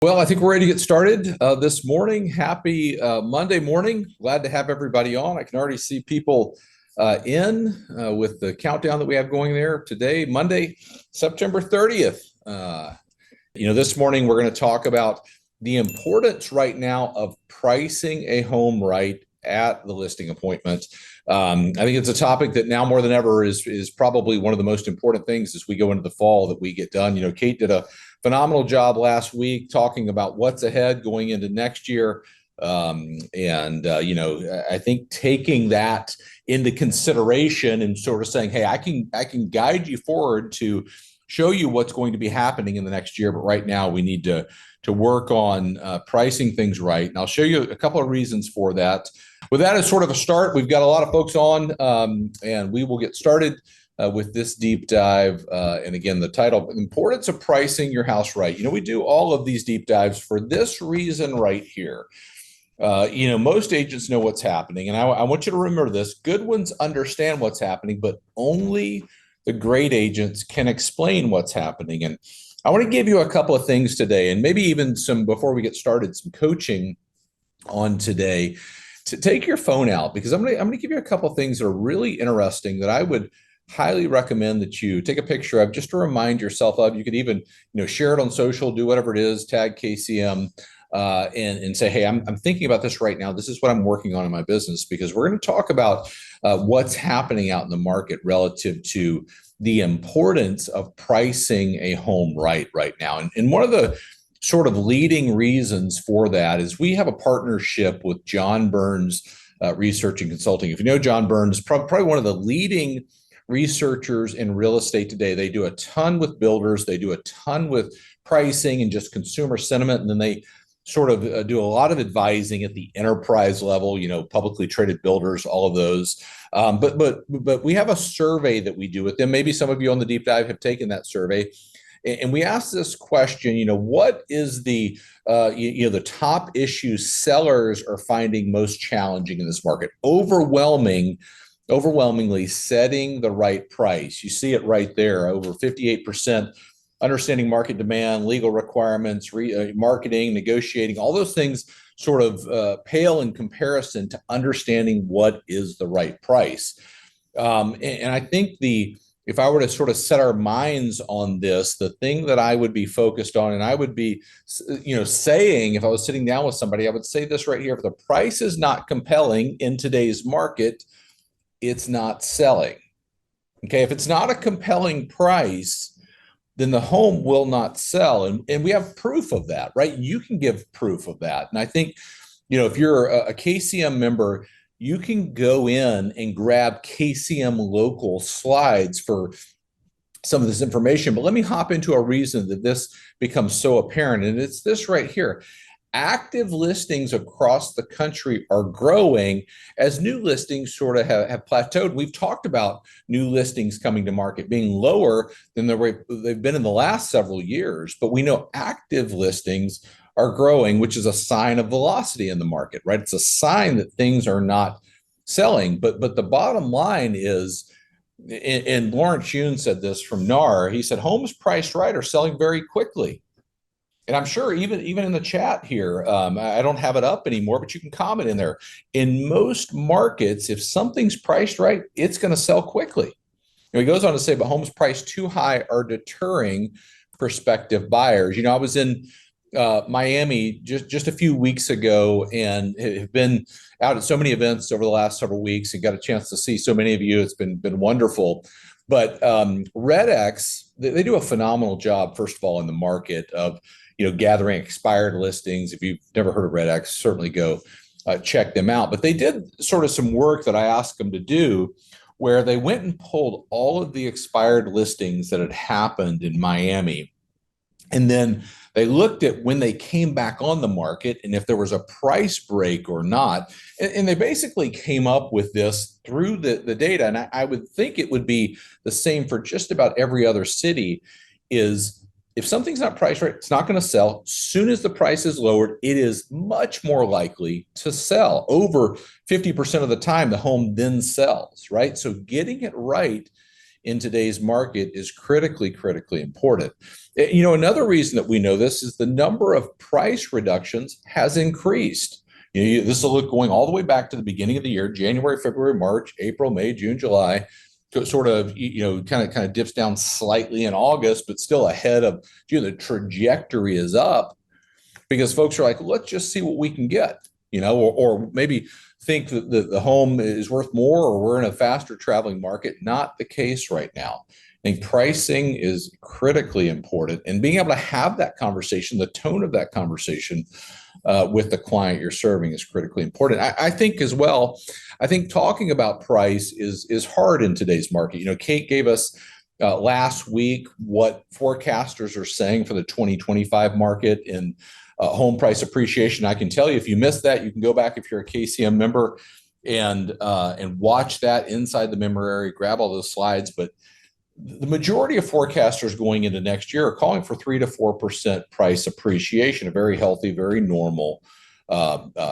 Well, I think we're ready to get started this morning. Happy Monday morning. Glad to have everybody on. I can already see people with the countdown that we have going there today, Monday, September 30th. This morning we're going to talk about the importance right now of pricing a home right at the listing appointment. I think it's a topic that now more than ever is probably one of the most important things as we go into the fall that we get done. Kate did a phenomenal job last week talking about what's ahead going into next year. I think taking that into consideration and sort of saying, hey, I can guide you forward to show you what's going to be happening in the next year. But right now we need to work on pricing things right. And I'll show you a couple of reasons for that. With that as sort of a start, we've got a lot of folks on, and we will get started with this deep dive. And again, the title, Importance of Pricing Your House Right. We do all of these deep dives for this reason right here. Most agents know what's happening. And I want you to remember this. Good ones understand what's happening, but only the great agents can explain what's happening. And I want to give you a couple of things today, and maybe even some, before we get started, some coaching on today. To take your phone out, because I'm going to give you a couple of things that are really interesting that I would highly recommend that you take a picture of just to remind yourself of. You could even share it on social, do whatever it is, tag KCM, and say, hey, I'm thinking about this right now. This is what I'm working on in my business, because we're going to talk about what's happening out in the market relative to the importance of pricing a home right now. And one of the sort of leading reasons for that is we have a partnership with John Burns Research and Consulting. If you know John Burns, probably one of the leading researchers in real estate today. They do a ton with builders. They do a ton with pricing and just consumer sentiment. And then they sort of do a lot of advising at the enterprise level, publicly traded builders, all of those. But we have a survey that we do with them. Maybe some of you on the deep dive have taken that survey. And we asked this question, what is the top issues sellers are finding most challenging in this market? Overwhelmingly setting the right price. You see it right there, over 58%. Understanding market demand, legal requirements, marketing, negotiating, all those things sort of pale in comparison to understanding what is the right price. And I think if I were to sort of set our minds on this, the thing that I would be focused on, and I would be, saying, if I was sitting down with somebody, I would say this right here: if the price is not compelling in today's market, it's not selling. Okay, if it's not a compelling price, then the home will not sell. And we have proof of that, right? You can give proof of that. And I think, if you're a KCM member, you can go in and grab KCM local slides for some of this information. But let me hop into a reason that this becomes so apparent. And it's this right here. Active listings across the country are growing as new listings sort of have plateaued. We've talked about new listings coming to market being lower than they've been in the last several years, but we know active listings are growing, which is a sign of velocity in the market, right? It's a sign that things are not selling. But the bottom line is, and Lawrence Yun said this from NAR, he said, homes priced right are selling very quickly. And I'm sure even in the chat here, I don't have it up anymore, but you can comment in there. In most markets, if something's priced right, it's going to sell quickly. He goes on to say, but homes priced too high are deterring prospective buyers. I was in Miami just a few weeks ago and have been out at so many events over the last several weeks and got a chance to see so many of you. It's been wonderful. But RedX, they do a phenomenal job, first of all, in the market of gathering expired listings. If you've never heard of RedX, certainly go check them out. But they did sort of some work that I asked them to do, where they went and pulled all of the expired listings that had happened in Miami. And then they looked at when they came back on the market and if there was a price break or not. And they basically came up with this through the data. And I would think it would be the same for just about every other city, is if something's not priced right, it's not going to sell. As soon as the price is lowered, it is much more likely to sell. Over 50% of the time, the home then sells, right? So getting it right in today's market is critically, critically important. Another reason that we know this is the number of price reductions has increased. This will look going all the way back to the beginning of the year, January, February, March, April, May, June, July, sort of, kind of dips down slightly in August, but still ahead of June. The trajectory is up because folks are like, let's just see what we can get, or maybe think that the home is worth more, or we're in a faster traveling market. Not the case right now. I think pricing is critically important, and being able to have that conversation, the tone of that conversation with the client you're serving is critically important. I think as well, I think talking about price is hard in today's market. Kate gave us last week what forecasters are saying for the 2025 market in home price appreciation. I can tell you, if you missed that, you can go back if you're a KCM member and watch that inside the member area, grab all those slides. But the majority of forecasters going into next year are calling for 3 to 4% price appreciation, a very healthy, very normal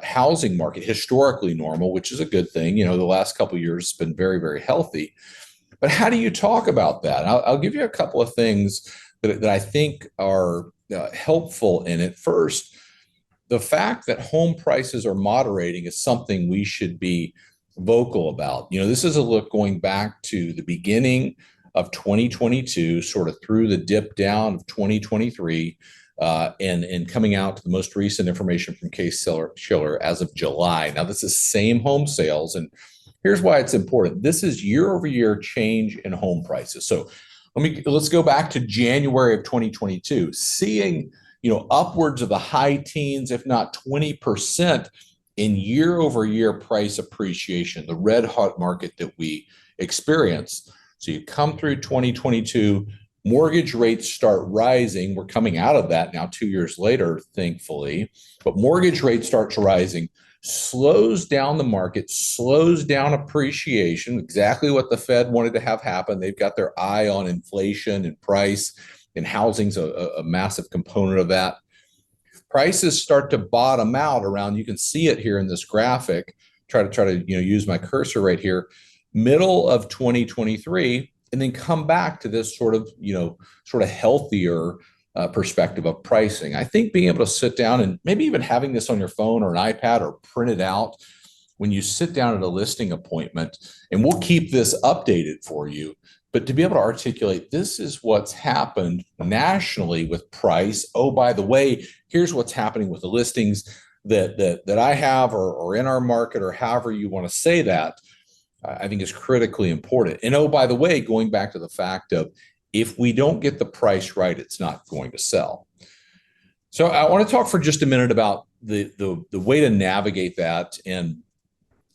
housing market, historically normal, which is a good thing. The last couple of years has been very, very healthy. But how do you talk about that? I'll give you a couple of things that I think are helpful in it. First, the fact that home prices are moderating is something we should be vocal about. This is a look going back to the beginning of 2022, sort of through the dip down of 2023, and coming out to the most recent information from Case-Shiller as of July. Now, this is same home sales, and here's why it's important. This is year-over-year change in home prices. So let's go back to January of 2022, seeing upwards of the high teens, if not 20%, in year-over-year price appreciation, the red hot market that we experience. So you come through 2022, mortgage rates start rising. We're coming out of that now 2 years later, thankfully, but mortgage rates start rising, slows down the market, slows down appreciation, exactly what the Fed wanted to have happen. They've got their eye on inflation and price, and housing's a massive component of that. Prices start to bottom out around, you can see it here in this graphic, try to use my cursor right here, middle of 2023, and then come back to this sort of healthier perspective of pricing. I think being able to sit down and maybe even having this on your phone or an iPad or print it out when you sit down at a listing appointment, and we'll keep this updated for you, but to be able to articulate, this is what's happened nationally with price. Oh, by the way, here's what's happening with the listings that I have or in our market, or however you want to say that, I think is critically important. And oh, by the way, going back to the fact of, if we don't get the price right, it's not going to sell. So I want to talk for just a minute about the way to navigate that. And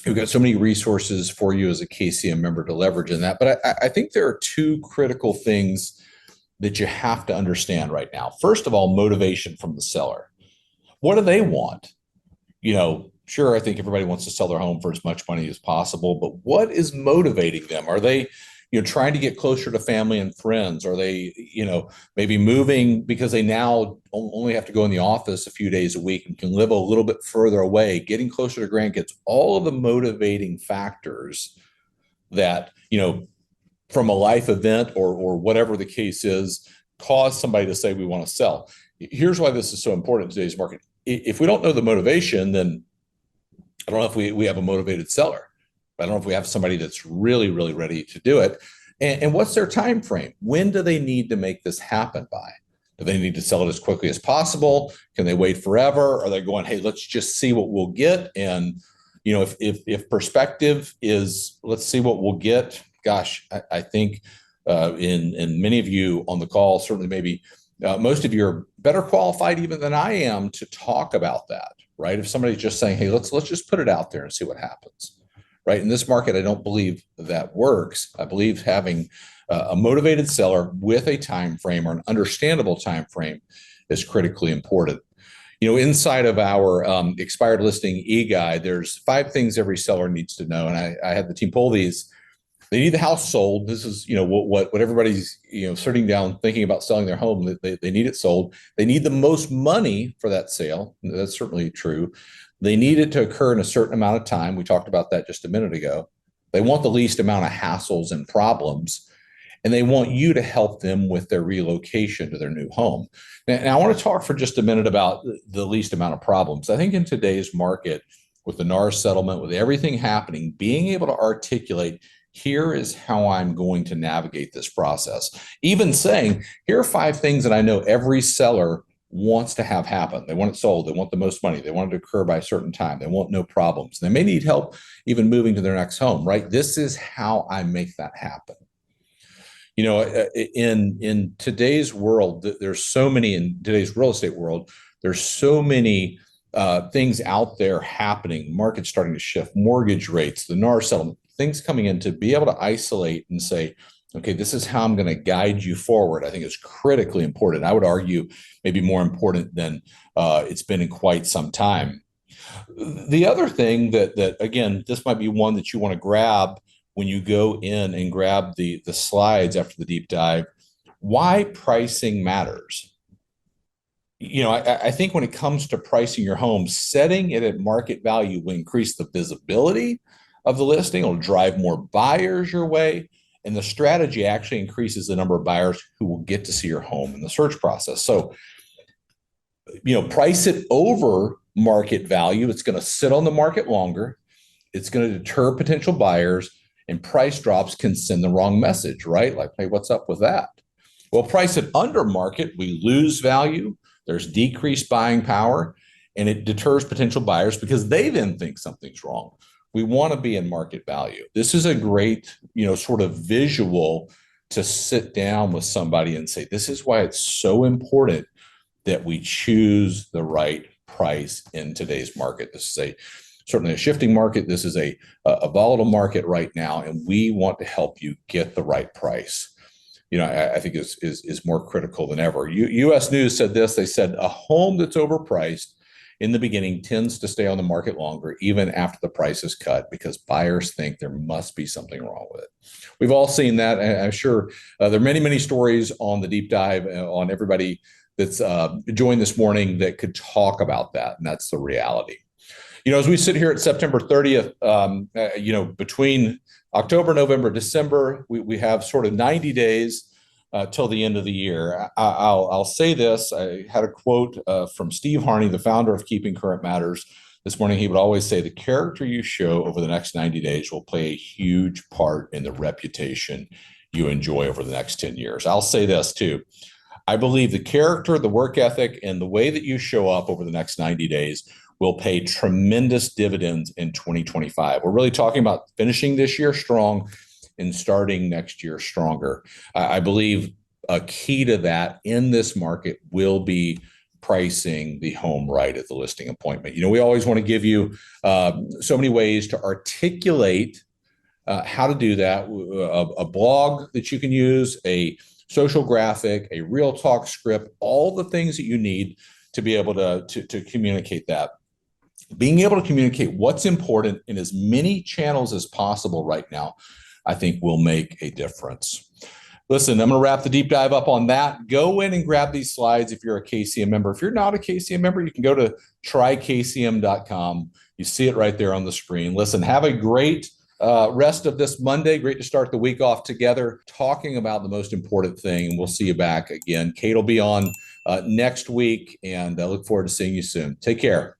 we've got so many resources for you as a KCM member to leverage in that. But I think there are two critical things that you have to understand right now. First of all, motivation from the seller. What do they want? Sure, I think everybody wants to sell their home for as much money as possible, but what is motivating them? Are they, trying to get closer to family and friends? Are they, maybe moving because they now only have to go in the office a few days a week and can live a little bit further away, getting closer to grandkids? All of the motivating factors that, from a life event or whatever the case is, cause somebody to say we want to sell. Here's why this is so important in today's market. If we don't know the motivation, then I don't know if we have a motivated seller. I don't know if we have somebody that's really, really ready to do it. And what's their time frame? When do they need to make this happen by? Do they need to sell it as quickly as possible? Can they wait forever? Are they going, hey, let's just see what we'll get? And if perspective is let's see what we'll get, gosh, I think in many of you on the call, certainly maybe most of you are better qualified even than I am to talk about that. Right? If somebody's just saying, hey, let's just put it out there and see what happens. Right? In this market, I don't believe that works. I believe having a motivated seller with a time frame, or an understandable time frame, is critically important. Inside of our expired listing e-guide, there's 5 things every seller needs to know. And I had the team pull these. They need the house sold. This is, what everybody's, sitting down thinking about selling their home. They need it sold. They need the most money for that sale. That's certainly true. They need it to occur in a certain amount of time. We talked about that just a minute ago. They want the least amount of hassles and problems. and they want you to help them with their relocation to their new home. Now, I want to talk for just a minute about the least amount of problems. I think in today's market, with the NAR settlement, with everything happening, being able to articulate, here is how I'm going to navigate this process. Even saying, here are 5 things that I know every seller wants to have happen. They want it sold. They want the most money. They want it to occur by a certain time. They want no problems. They may need help even moving to their next home, right? This is how I make that happen. You know, in today's world, there's so many, in today's real estate world, there's so many things out there happening, markets starting to shift, mortgage rates, the NAR settlement, things coming in, to be able to isolate and say, okay, this is how I'm going to guide you forward, I think is critically important. I would argue maybe more important than it's been in quite some time. The other thing that again, this might be one that you want to grab when you go in and grab the slides after the deep dive, why pricing matters. You know, I think when it comes to pricing your home, setting it at market value will increase the visibility of the listing. It'll drive more buyers your way. And the strategy actually increases the number of buyers who will get to see your home in the search process. So, you know, price it over market value. It's going to sit on the market longer. It's going to deter potential buyers, and price drops can send the wrong message, right? Like, hey, what's up with that? Well, price it under market, we lose value. There's decreased buying power, and it deters potential buyers because they then think something's wrong. We want to be in market value. This is a great, you know, sort of visual to sit down with somebody and say, this is why it's so important that we choose the right price in today's market. This is certainly a shifting market. This is a volatile market right now, and we want to help you get the right price. You know, I think is more critical than ever. U.S. News said this. They said a home that's overpriced in the beginning tends to stay on the market longer, even after the price is cut, because buyers think there must be something wrong with it. We've all seen that. I'm sure there are many, many stories on the deep dive on everybody that's joined this morning that could talk about that, and that's the reality. You know, as we sit here at September 30th, you know, between October, November, December, we have sort of 90 days till the end of the year. I'll say this. I had a quote from Steve Harney, the founder of Keeping Current Matters, this morning. He would always say, the character you show over the next 90 days will play a huge part in the reputation you enjoy over the next 10 years. I'll say this too. I believe the character, the work ethic, and the way that you show up over the next 90 days will pay tremendous dividends in 2025. We're really talking about finishing this year strong and starting next year stronger. I believe a key to that in this market will be pricing the home right at the listing appointment. You know, we always want to give you so many ways to articulate how to do that. A blog that you can use, a social graphic, a real talk script, all the things that you need to be able to communicate that. Being able to communicate what's important in as many channels as possible right now, I think will make a difference. Listen, I'm going to wrap the deep dive up on that. Go in and grab these slides if you're a KCM member. If you're not a KCM member, you can go to trykcm.com. You see it right there on the screen. Listen, have a great rest of this Monday. Great to start the week off together talking about the most important thing. And we'll see you back again. Kate will be on next week, and I look forward to seeing you soon. Take care.